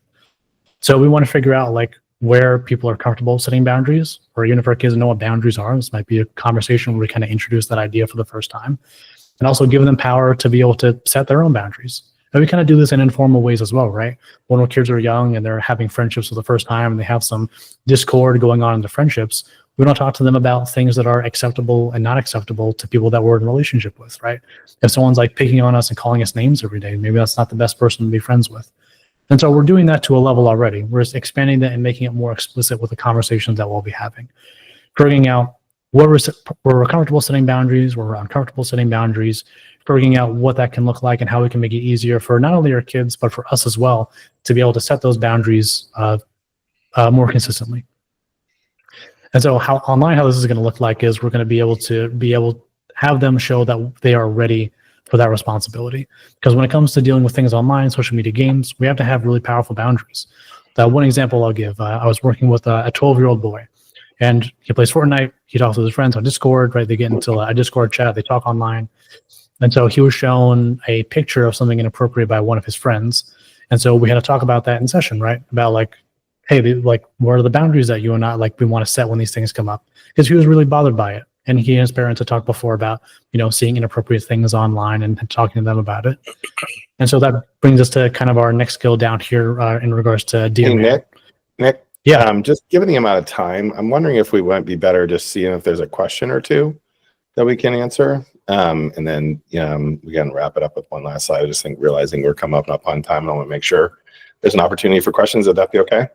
So we want to figure out like where people are comfortable setting boundaries, or even if our kids know what boundaries are, this might be a conversation where we kind of introduce that idea for the first time, and also give them power to be able to set their own boundaries. And we kind of do this in informal ways as well, right? When our kids are young and they're having friendships for the first time and they have some discord going on in the friendships, we don't talk to them about things that are acceptable and not acceptable to people that we're in a relationship with, right? If someone's like picking on us and calling us names every day, maybe that's not the best person to be friends with. And so we're doing that to a level already. We're just expanding that and making it more explicit with the conversations that we'll be having. Figuring out where we're comfortable setting boundaries, where we're uncomfortable setting boundaries, figuring out what that can look like and how we can make it easier for not only our kids, but for us as well, to be able to set those boundaries more consistently. And so how this is going to look like is we're going to be able to have them show that they are ready for that responsibility. Because when it comes to dealing with things online, social media, games, we have to have really powerful boundaries. One example I'll give, I was working with a 12-year-old boy, and he plays Fortnite. He talks with his friends on Discord, right? They get into a Discord chat, they talk online. And so he was shown a picture of something inappropriate by one of his friends. And so we had to talk about that in session, right? About like, hey, like, what are the boundaries that you and I we want to set when these things come up? Because he was really bothered by it. And he and his parents had talked before about, seeing inappropriate things online and talking to them about it. And so that brings us to kind of our next skill down here in regards to dealing. Hey, Nick. Yeah. Just given the amount of time, I'm wondering if we might be better just seeing if there's a question or two that we can answer. And then we can wrap it up with one last slide. I just think realizing we're coming up on time, and I want to make sure there's an opportunity for questions. Would that be okay?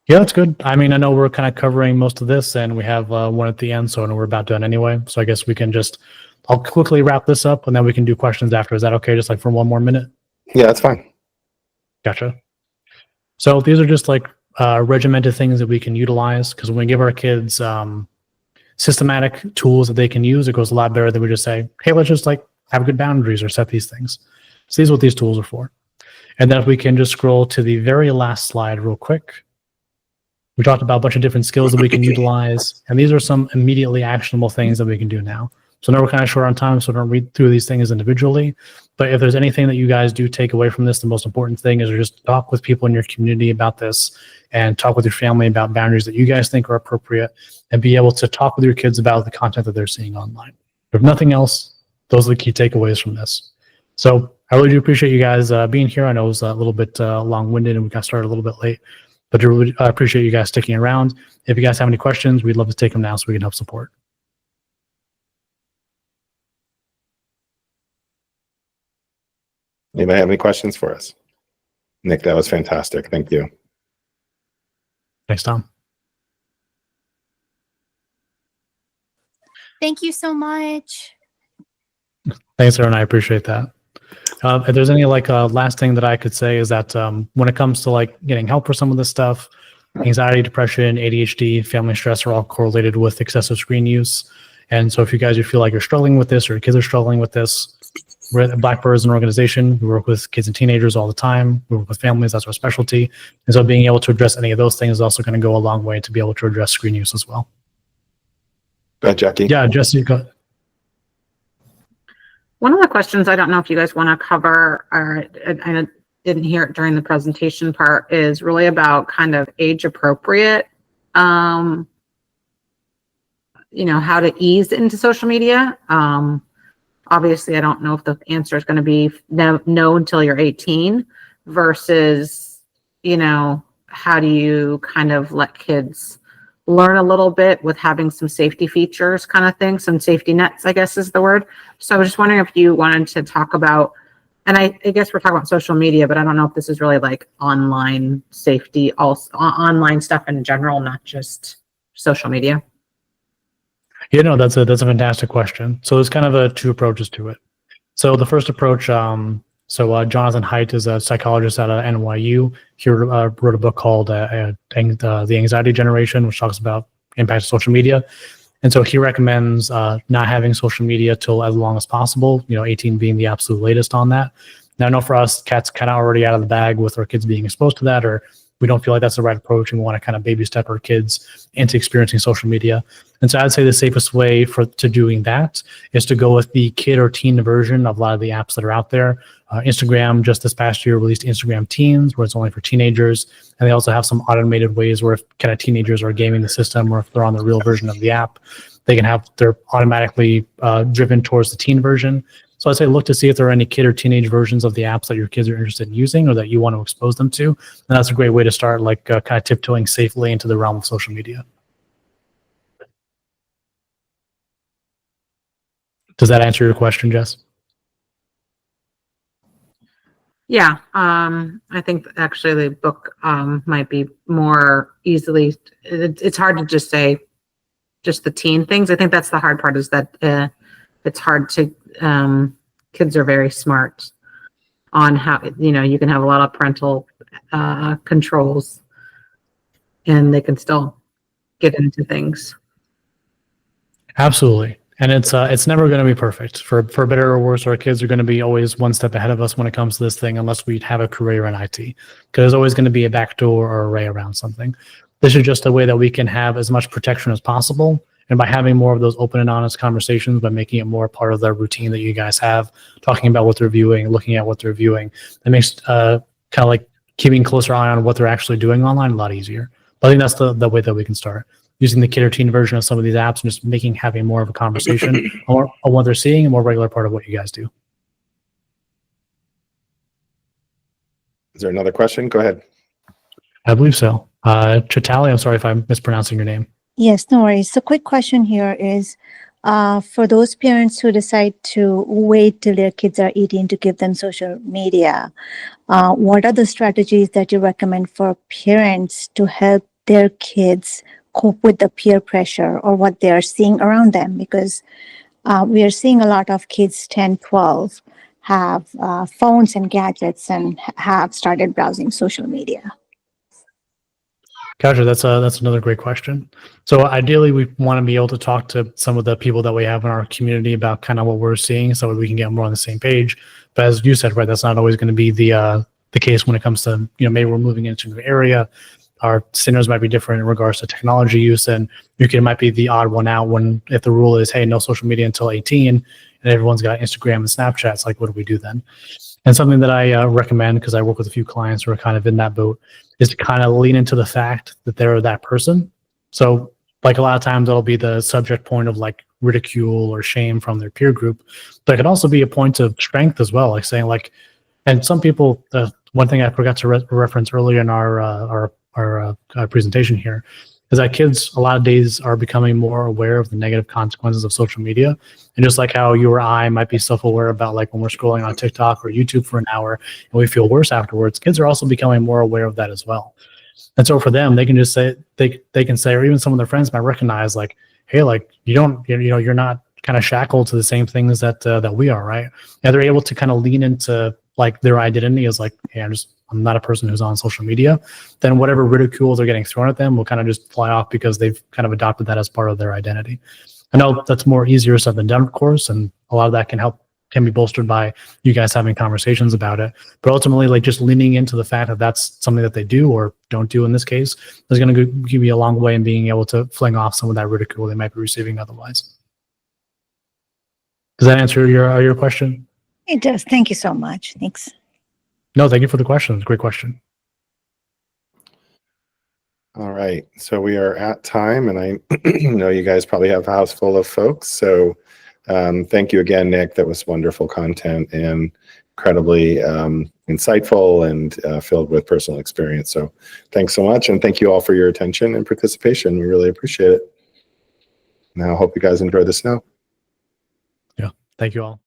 Yeah, that's good. I mean, I know we're kind of covering most of this, and we have one at the end, so I know we're about done anyway. So I guess I'll quickly wrap this up, and then we can do questions after. Is that okay? Just like for one more minute? Yeah, that's fine. Gotcha. So these are just like regimented things that we can utilize, because when we give our kids systematic tools that they can use, it goes a lot better than we just say, hey, let's just like have good boundaries or set these things. So these are what these tools are for. And then if we can just scroll to the very last slide real quick. We talked about a bunch of different skills that we can utilize, and these are some immediately actionable things that we can do now. So now we're kind of short on time, so don't read through these things individually. But if there's anything that you guys do take away from this, the most important thing is to just talk with people in your community about this, and talk with your family about boundaries that you guys think are appropriate, and be able to talk with your kids about the content that they're seeing online. If nothing else, those are the key takeaways from this. So I really do appreciate you guys being here. I know it was a little bit long-winded and we got started a little bit late. But I really appreciate you guys sticking around. If you guys have any questions, we'd love to take them now so we can help support. Anybody have any questions for us? Nick, that was fantastic. Thank you. Thanks, Tom. Thank you so much. Thanks, Aaron. I appreciate that. If there's any last thing that I could say is that when it comes to like getting help for some of this stuff, anxiety, depression, ADHD, family stress are all correlated with excessive screen use. And so if you guys feel like you're struggling with this or your kids are struggling with this, we're at Blackbird as an organization. We work with kids and teenagers all the time. We work with families. That's our specialty. And so being able to address any of those things is also going to go a long way to be able to address screen use as well. Go ahead, Jackie. Yeah, Jesse, go. One of the questions I don't know if you guys want to cover, or I didn't hear it during the presentation part, is really about kind of age appropriate, how to ease into social media. Obviously, I don't know if the answer is going to be no until you're 18 versus, how do you kind of let kids learn a little bit with having some safety features kind of thing, some safety nets, I guess is the word. So I was just wondering if you wanted to talk about, and I guess we're talking about social media, but I don't know if this is really like online safety, also online stuff in general, not just social media. Yeah, no, that's a fantastic question. So there's kind of two approaches to it. So the first approach, Jonathan Haidt is a psychologist at NYU. He wrote a book called The Anxiety Generation, which talks about impact of social media. And so he recommends not having social media till as long as possible, 18 being the absolute latest on that. Now, I know for us, Kat's kind of already out of the bag with our kids being exposed to that, or we don't feel like that's the right approach and we want to kind of baby step our kids into experiencing social media. And so I'd say the safest way to doing that is to go with the kid or teen version of a lot of the apps that are out there. Instagram just this past year released Instagram Teens, where it's only for teenagers. And they also have some automated ways where if kind of teenagers are gaming the system or if they're on the real version of the app, they're automatically driven towards the teen version. So I'd say look to see if there are any kid or teenage versions of the apps that your kids are interested in using or that you want to expose them to. And that's a great way to start kind of tiptoeing safely into the realm of social media. Does that answer your question, Jess? Yeah, I think actually the book might be more easily, it's hard to just say just the teen things. I think that's the hard part, is that it's hard to, kids are very smart on how, you can have a lot of parental controls and they can still get into things. Absolutely. And it's never going to be perfect. For better or worse, our kids are going to be always one step ahead of us when it comes to this thing, unless we have a career in IT, because there's always going to be a backdoor or array around something. This is just a way that we can have as much protection as possible. And by having more of those open and honest conversations, by making it more part of the routine that you guys have, talking about what they're viewing, looking at what they're viewing, it makes kind of like keeping a closer eye on what they're actually doing online a lot easier. But I think that's the way that we can start, using the kid or teen version of some of these apps and just having more of a conversation on what they're seeing, a more regular part of what you guys do. Is there another question? Go ahead. I believe so. Chitali, I'm sorry if I'm mispronouncing your name. Yes, no worries. So quick question here is, for those parents who decide to wait till their kids are 18 to give them social media, what are the strategies that you recommend for parents to help their kids cope with the peer pressure or what they are seeing around them? Because we are seeing a lot of kids 10, 12 have phones and gadgets and have started browsing social media. Gotcha. That's another great question. So ideally, we want to be able to talk to some of the people that we have in our community about kind of what we're seeing, so we can get more on the same page. But as you said, right, that's not always going to be the case when it comes to maybe we're moving into a new area. Our standards might be different in regards to technology use, and your kid might be the odd one out if the rule is, hey, no social media until 18, and everyone's got Instagram and Snapchat. It's like, what do we do then? And something that I recommend, because I work with a few clients who are kind of in that boat, is to kind of lean into the fact that they're that person. So like a lot of times that'll be the subject point of like ridicule or shame from their peer group, but it can also be a point of strength as well, like saying like, and some people, one thing I forgot to reference earlier in our presentation here is that kids a lot of days are becoming more aware of the negative consequences of social media. And just like how you or I might be self-aware about like when we're scrolling on TikTok or YouTube for an hour and we feel worse afterwards, kids are also becoming more aware of that as well. And so for them, they can just say, they can say, or even some of their friends might recognize like, hey, like you're not kind of shackled to the same things that we are, right? And they're able to kind of lean into like their identity as like, hey, I'm not a person who's on social media. Then whatever ridicule they're getting thrown at them will kind of just fly off because they've kind of adopted that as part of their identity. I know that's more easier said than done, of course, and a lot of that can be bolstered by you guys having conversations about it. But ultimately, like just leaning into the fact that that's something that they do or don't do in this case is going to give you a long way in being able to fling off some of that ridicule they might be receiving otherwise. Does that answer your question? It does. Thank you so much. Thanks. No, thank you for the question. It's a great question. All right, so we are at time, and I know you guys probably have a house full of folks. So thank you again, Nick. That was wonderful content and incredibly insightful and filled with personal experience. So thanks so much, and thank you all for your attention and participation. We really appreciate it. Now, I hope you guys enjoy the snow. Yeah, thank you all.